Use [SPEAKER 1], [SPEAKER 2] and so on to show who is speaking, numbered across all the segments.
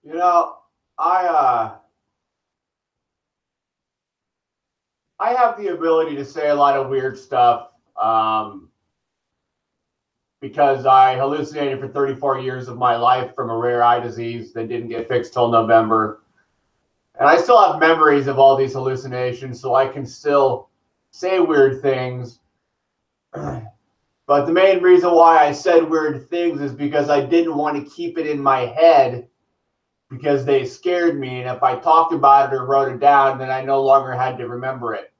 [SPEAKER 1] You know, I have the ability to say a lot of weird stuff because I hallucinated for 34 years of my life from a rare eye disease that didn't get fixed till November. And I still have memories of all these hallucinations, so I can still say weird things. But the main reason why I said weird things is because I didn't want to keep it in my head because they scared me. And if I talked about it or wrote it down, then I no longer had to remember it.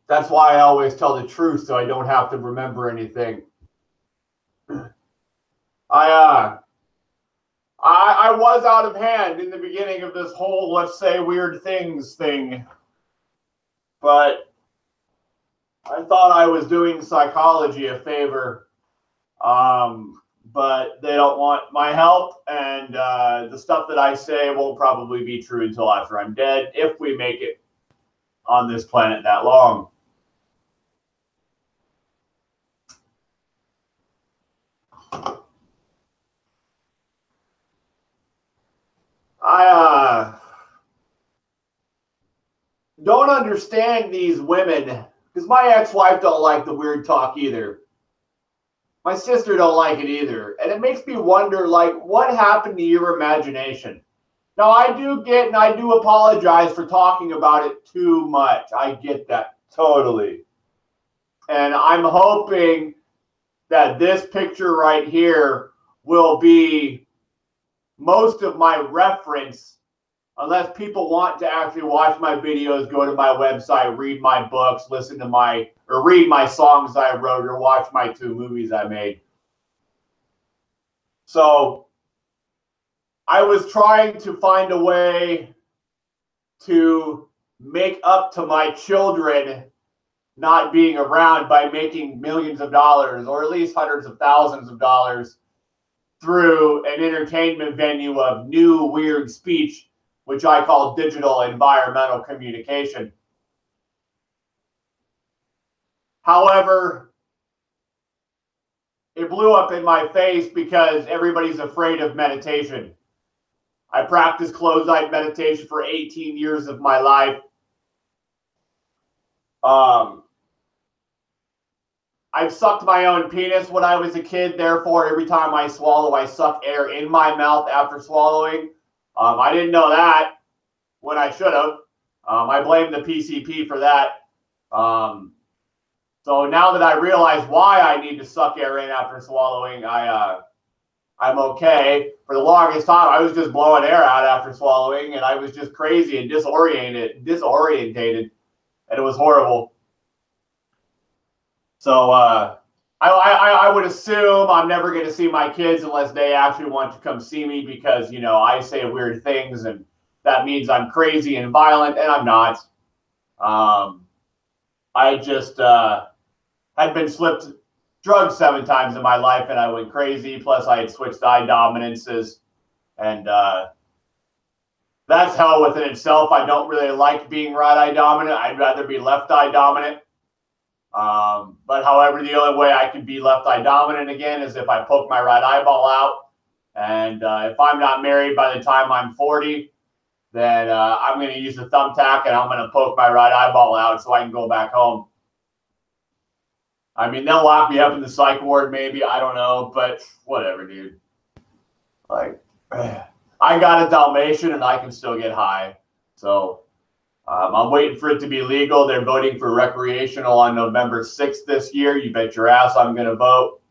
[SPEAKER 1] That's why I always tell the truth so I don't have to remember anything. I was out of hand in the beginning of this whole let's say weird things thing, but I thought I was doing psychology a favor. But they don't want my help, and the stuff that I say won't probably be true until after I'm dead, if we make it on this planet that long. I don't understand these women because my ex-wife don't like the weird talk either. My sister don't like it either, and it makes me wonder, like, what happened to your imagination? Now, I do get and I do apologize for talking about it too much. I get that totally, and I'm hoping that this picture right here will be most of my reference. Unless people want to actually watch my videos, go to my website, read my books, listen to or read my songs I wrote, or watch my 2 movies I made. So I was trying to find a way to make up to my children not being around by making millions of dollars, or at least hundreds of thousands of dollars, through an entertainment venue of new weird speech, which I call digital environmental communication. However, it blew up in my face because everybody's afraid of meditation. I practiced closed-eyed meditation for 18 years of my life. I've sucked my own penis when I was a kid. Therefore, every time I swallow, I suck air in my mouth after swallowing. I didn't know that when I should have. I blame the PCP for that. So now that I realize why I need to suck air in after swallowing, I'm okay. For the longest time, I was just blowing air out after swallowing, and I was just crazy and disorientated, and it was horrible. So I would assume I'm never going to see my kids unless they actually want to come see me because, you know, I say weird things, and that means I'm crazy and violent, and I'm not. I just had been slipped drugs 7 times in my life, and I went crazy. Plus, I had switched eye dominances, and that's hell within itself. I don't really like being right eye dominant. I'd rather be left eye dominant. But however, the only way I can be left eye dominant again is if I poke my right eyeball out. And if I'm not married by the time I'm 40, then I'm going to use the thumbtack and I'm going to poke my right eyeball out so I can go back home. I mean, they'll lock me up in the psych ward, maybe. I don't know, but whatever, dude. Like, I got a Dalmatian and I can still get high. So I'm waiting for it to be legal. They're voting for recreational on November 6th this year. You bet your ass I'm going to vote.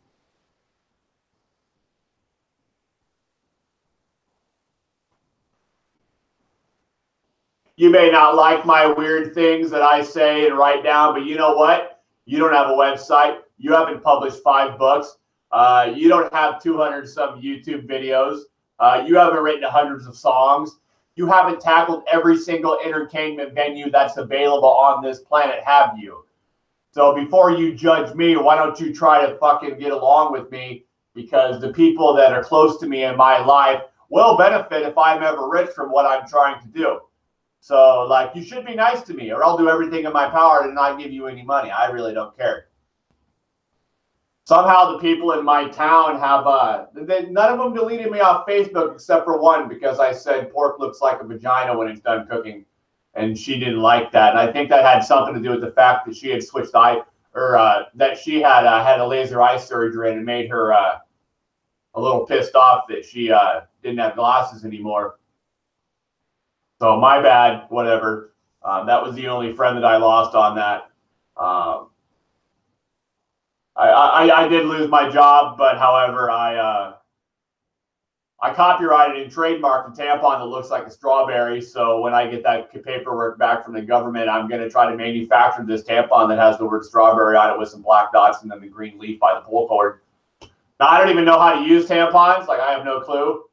[SPEAKER 1] You may not like my weird things that I say and write down, but you know what? You don't have a website. You haven't published 5 books. You don't have 200 some YouTube videos. You haven't written hundreds of songs. You haven't tackled every single entertainment venue that's available on this planet, have you? So before you judge me, why don't you try to fucking get along with me? Because the people that are close to me in my life will benefit if I'm ever rich from what I'm trying to do. So, like, you should be nice to me, or I'll do everything in my power to not give you any money. I really don't care. Somehow the people in my town have, none of them deleted me off Facebook except for one, because I said pork looks like a vagina when it's done cooking. And she didn't like that. And I think that had something to do with the fact that she had switched that she had had a laser eye surgery, and it made her a little pissed off that she didn't have glasses anymore. So my bad, whatever. That was the only friend that I lost on that. I did lose my job, but however, I copyrighted and trademarked a tampon that looks like a strawberry. So when I get that paperwork back from the government, I'm going to try to manufacture this tampon that has the word strawberry on it with some black dots and then the green leaf by the pull cord. Now, I don't even know how to use tampons. Like, I have no clue.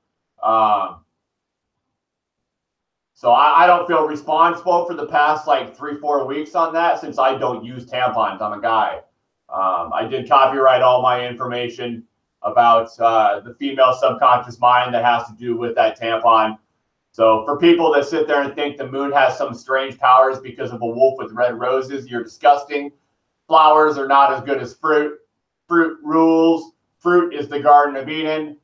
[SPEAKER 1] So I don't feel responsible for the past like 3-4 weeks on that, since I don't use tampons. I'm a guy. I did copyright all my information about the female subconscious mind that has to do with that tampon. So for people that sit there and think the moon has some strange powers because of a wolf with red roses, you're disgusting. Flowers are not as good as fruit. Fruit rules. Fruit is the Garden of Eden.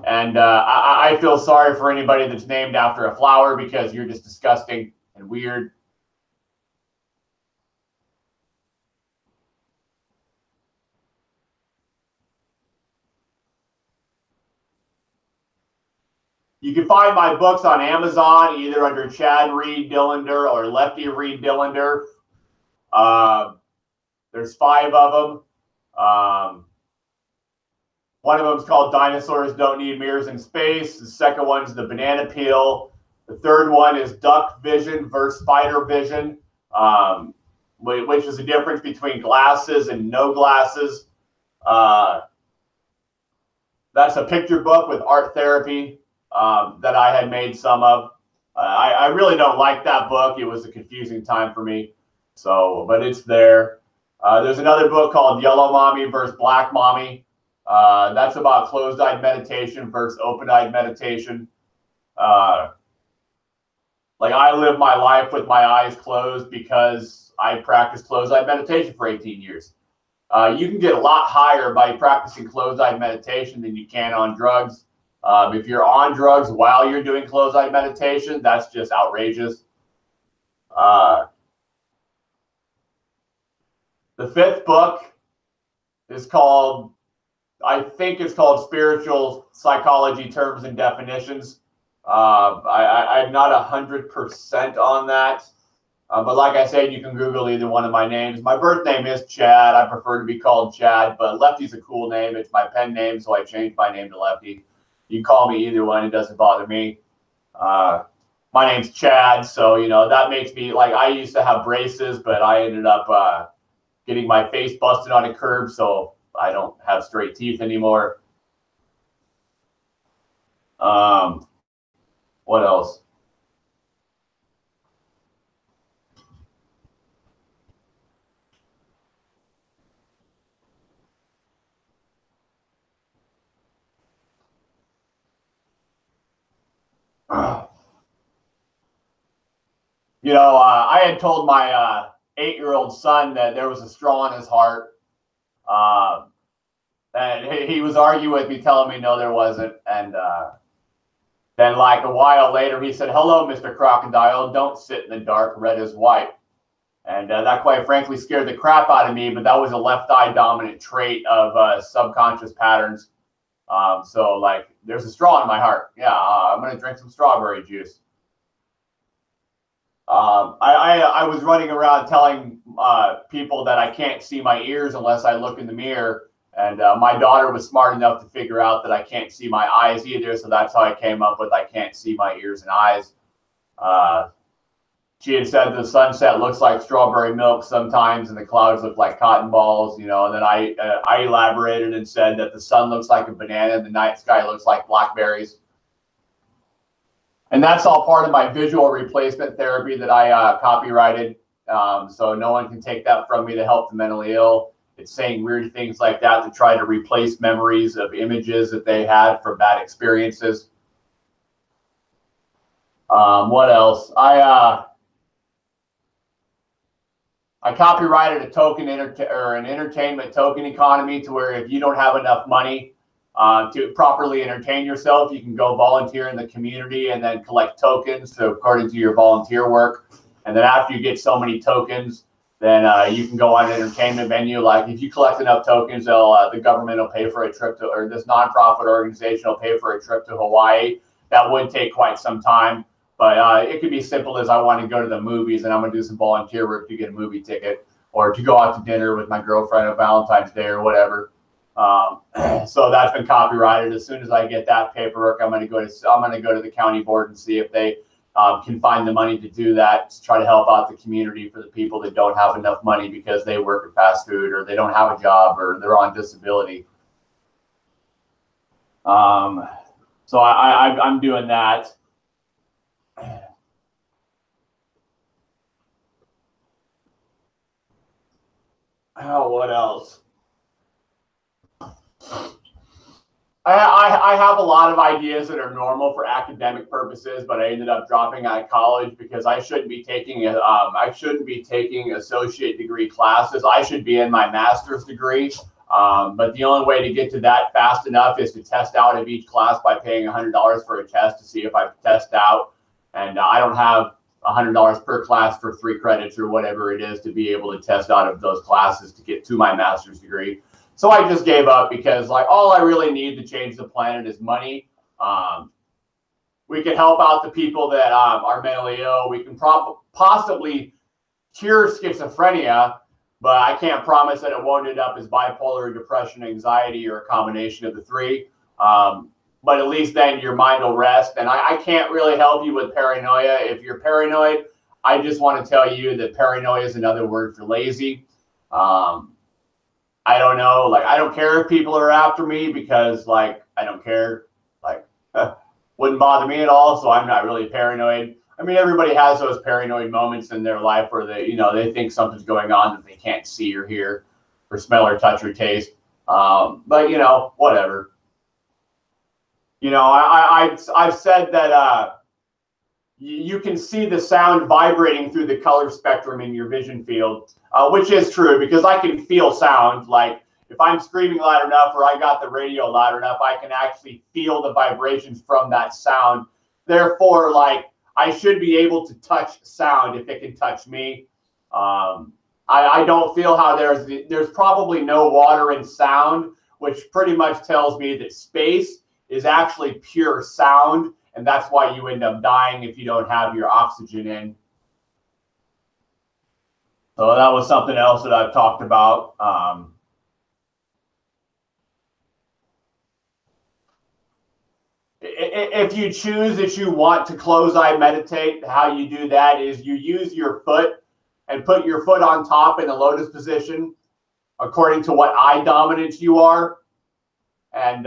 [SPEAKER 1] And I feel sorry for anybody that's named after a flower, because you're just disgusting and weird. You can find my books on Amazon, either under Chad Reed Dillander or Lefty Reed Dillander. There's 5 of them. One of them is called Dinosaurs Don't Need Mirrors in Space. The second one is The Banana Peel. The third one is Duck Vision versus Spider Vision, which is the difference between glasses and no glasses. That's a picture book with art therapy that I had made some of. I really don't like that book. It was a confusing time for me. So, but it's there. There's another book called Yellow Mommy versus Black Mommy. That's about closed-eyed meditation versus open-eyed meditation. Like, I live my life with my eyes closed because I practiced closed-eyed meditation for 18 years. You can get a lot higher by practicing closed-eyed meditation than you can on drugs. If you're on drugs while you're doing closed-eyed meditation, that's just outrageous. The 5th book is called, I think it's called Spiritual Psychology Terms and Definitions. I'm not 100% on that. But like I said, you can Google either one of my names. My birth name is Chad. I prefer to be called Chad, but Lefty's a cool name. It's my pen name, so I changed my name to Lefty. You can call me either one. It doesn't bother me. My name's Chad, so, you know, that makes me, like, I used to have braces, but I ended up getting my face busted on a curb, so I don't have straight teeth anymore. What else? You know, I had told my 8-year-old son that there was a straw in his heart. And he was arguing with me, telling me no, there wasn't. And then, like, a while later, he said, "Hello, Mr. Crocodile. Don't sit in the dark. Red is white." And that quite frankly scared the crap out of me. But that was a left eye dominant trait of subconscious patterns. So, like, there's a straw in my heart. Yeah, I'm going to drink some strawberry juice. I was running around telling people that I can't see my ears unless I look in the mirror. And my daughter was smart enough to figure out that I can't see my eyes either. So that's how I came up with I can't see my ears and eyes. She had said the sunset looks like strawberry milk sometimes and the clouds look like cotton balls, you know. And then I elaborated and said that the sun looks like a banana and the night sky looks like blackberries. And that's all part of my visual replacement therapy that I copyrighted. So no one can take that from me to help the mentally ill. It's saying weird things like that to try to replace memories of images that they had from bad experiences. What else? I I copyrighted a token an entertainment token economy to where if you don't have enough money to properly entertain yourself, you can go volunteer in the community and then collect tokens according to your volunteer work. And then after you get so many tokens, then you can go on an entertainment venue. Like if you collect enough tokens, the government will pay for a trip to, or this nonprofit organization will pay for a trip to Hawaii. That would take quite some time, but it could be simple as I want to go to the movies and I'm going to do some volunteer work to get a movie ticket, or to go out to dinner with my girlfriend on Valentine's Day or whatever. So that's been copyrighted. As soon as I get that paperwork, I'm going to go to the county board and see if they can find the money to do that, to try to help out the community for the people that don't have enough money because they work at fast food, or they don't have a job, or they're on disability. So I'm doing that. Oh, what else? I have a lot of ideas that are normal for academic purposes, but I ended up dropping out of college because I shouldn't be taking associate degree classes. I should be in my master's degree. But the only way to get to that fast enough is to test out of each class by paying $100 for a test to see if I test out. And I don't have $100 per class for 3 credits or whatever it is to be able to test out of those classes to get to my master's degree. So I just gave up because, like, all I really need to change the planet is money. We can help out the people that are mentally ill. We can possibly cure schizophrenia, but I can't promise that it won't end up as bipolar, depression, anxiety, or a combination of the 3. But at least then your mind will rest. And I can't really help you with paranoia. If you're paranoid, I just want to tell you that paranoia is another word for lazy. I don't know, like, I don't care if people are after me because, like, I don't care, like, wouldn't bother me at all. So I'm not really paranoid. I mean, everybody has those paranoid moments in their life where they, they think something's going on that they can't see or hear or smell or touch or taste. But, whatever. I've said that you can see the sound vibrating through the color spectrum in your vision field, which is true because I can feel sound. Like if I'm screaming loud enough or I got the radio loud enough, I can actually feel the vibrations from that sound. Therefore, like, I should be able to touch sound if it can touch me. I don't feel how there's probably no water in sound, which pretty much tells me that space is actually pure sound. And that's why you end up dying if you don't have your oxygen in. So that was something else that I've talked about. If you choose that you want to close-eye meditate, how you do that is you use your foot and put your foot on top in the lotus position according to what eye dominance you are. And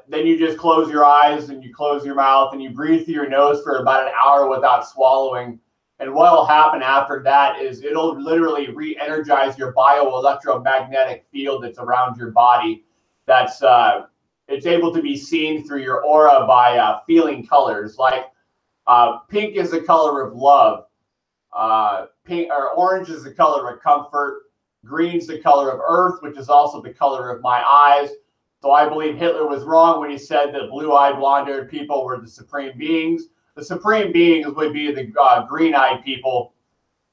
[SPEAKER 1] then you just close your eyes and you close your mouth and you breathe through your nose for about an hour without swallowing. And what will happen after that is it'll literally re-energize your bioelectromagnetic field that's around your body. That's it's able to be seen through your aura by feeling colors. Like pink is the color of love. Orange is the color of comfort. Green's the color of earth, which is also the color of my eyes. So I believe Hitler was wrong when he said that blue-eyed, blonde-haired people were the supreme beings. The supreme beings would be the green-eyed people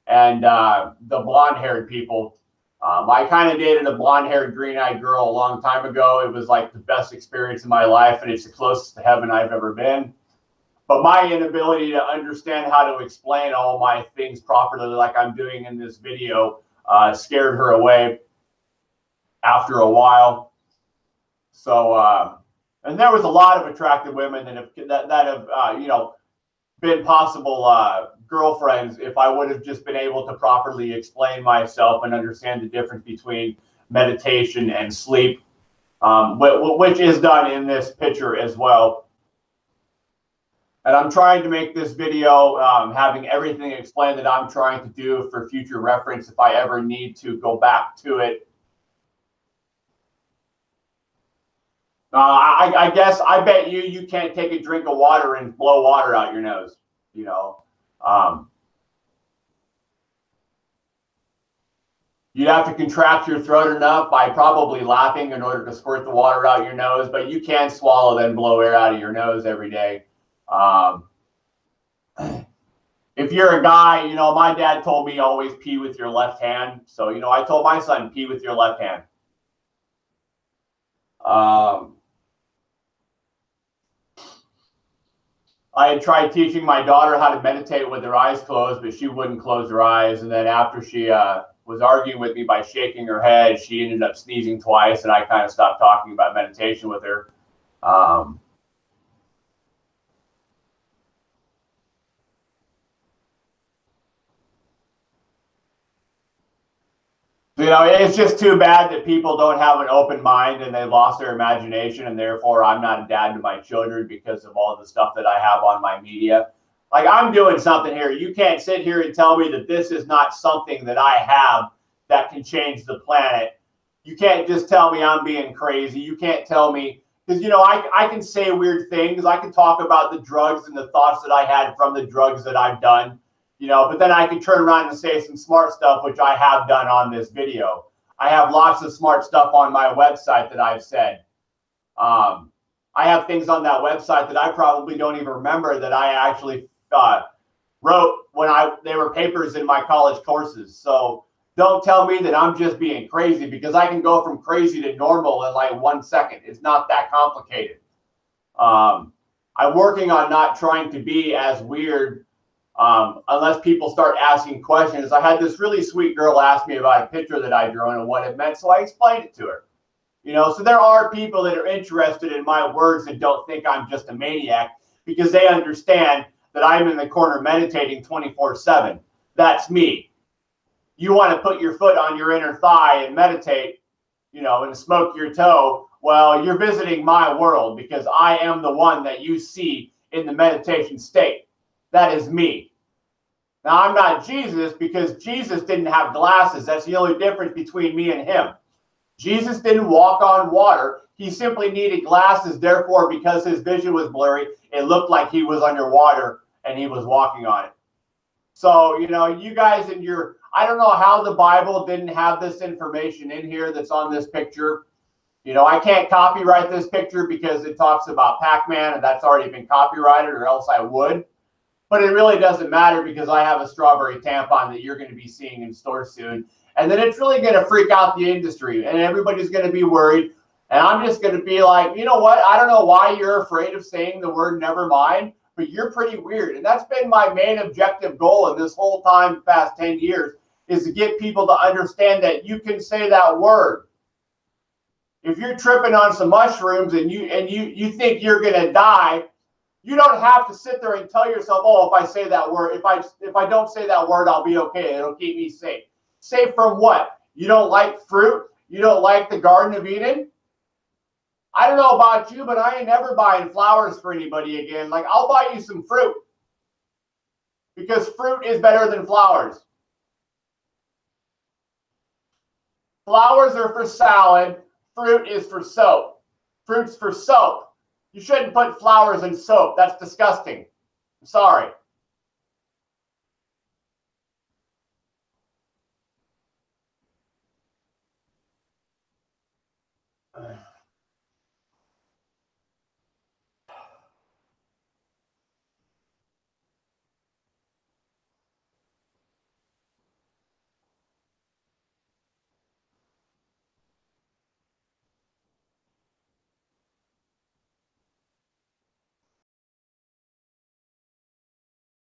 [SPEAKER 1] and the blonde-haired people. I kind of dated a blonde-haired, green-eyed girl a long time ago. It was like the best experience of my life, and it's the closest to heaven I've ever been. But my inability to understand how to explain all my things properly, like I'm doing in this video, scared her away after a while. So, and there was a lot of attractive women that have been possible girlfriends if I would have just been able to properly explain myself and understand the difference between meditation and sleep, which is done in this picture as well. And I'm trying to make this video having everything explained that I'm trying to do for future reference if I ever need to go back to it. I guess I bet you can't take a drink of water and blow water out your nose, You'd have to contract your throat enough by probably lapping in order to squirt the water out your nose, but you can swallow then blow air out of your nose every day. If you're a guy, you know, my dad told me always pee with your left hand. So, you know, I told my son, pee with your left hand. I had tried teaching my daughter how to meditate with her eyes closed, but she wouldn't close her eyes. And then after she was arguing with me by shaking her head, she ended up sneezing twice, and I kind of stopped talking about meditation with her. You know, it's just too bad that people don't have an open mind and they lost their imagination, and therefore I'm not a dad to my children because of all the stuff that I have on my media. Like, I'm doing something here. You can't sit here and tell me that this is not something that I have that can change the planet. You can't just tell me I'm being crazy. You can't tell me, because, you know, I can say weird things. I can talk about the drugs and the thoughts that I had from the drugs that I've done. You know, but then I can turn around and say some smart stuff, which I have done on this video. I have lots of smart stuff on my website that I've said. I have things on that website that I probably don't even remember that I actually wrote when they were papers in my college courses. So don't tell me that I'm just being crazy, because I can go from crazy to normal in like 1 second. It's not that complicated. I'm working on not trying to be as weird unless people start asking questions. I had this really sweet girl ask me about a picture that I drew and what it meant, so I explained it to her. You know, so there are people that are interested in my words and don't think I'm just a maniac, because they understand that I'm in the corner meditating 24/7. That's me. You want to put your foot on your inner thigh and meditate, you know, and smoke your toe. Well, you're visiting my world, because I am the one that you see in the meditation state. That is me. Now, I'm not Jesus, because Jesus didn't have glasses. That's the only difference between me and him. Jesus didn't walk on water. He simply needed glasses. Therefore, because his vision was blurry, it looked like he was underwater and he was walking on it. So, you know, you guys in your, I don't know how the Bible didn't have this information in here that's on this picture. You know, I can't copyright this picture because it talks about Pac-Man, and that's already been copyrighted, or else I would. But it really doesn't matter, because I have a strawberry tampon that you're going to be seeing in stores soon. And then it's really going to freak out the industry, and everybody's going to be worried. And I'm just going to be like, you know what? I don't know why you're afraid of saying the word never mind, but you're pretty weird. And that's been my main objective goal in this whole time, past 10 years, is to get people to understand that you can say that word. If you're tripping on some mushrooms and you think you're going to die, you don't have to sit there and tell yourself, oh, if I say that word, if I don't say that word, I'll be okay. It'll keep me safe. Safe from what? You don't like fruit? You don't like the Garden of Eden? I don't know about you, but I ain't never buying flowers for anybody again. Like, I'll buy you some fruit, because fruit is better than flowers. Flowers are for salad. Fruit is for soap. Fruit's for soap. You shouldn't put flowers in soap. That's disgusting. I'm sorry.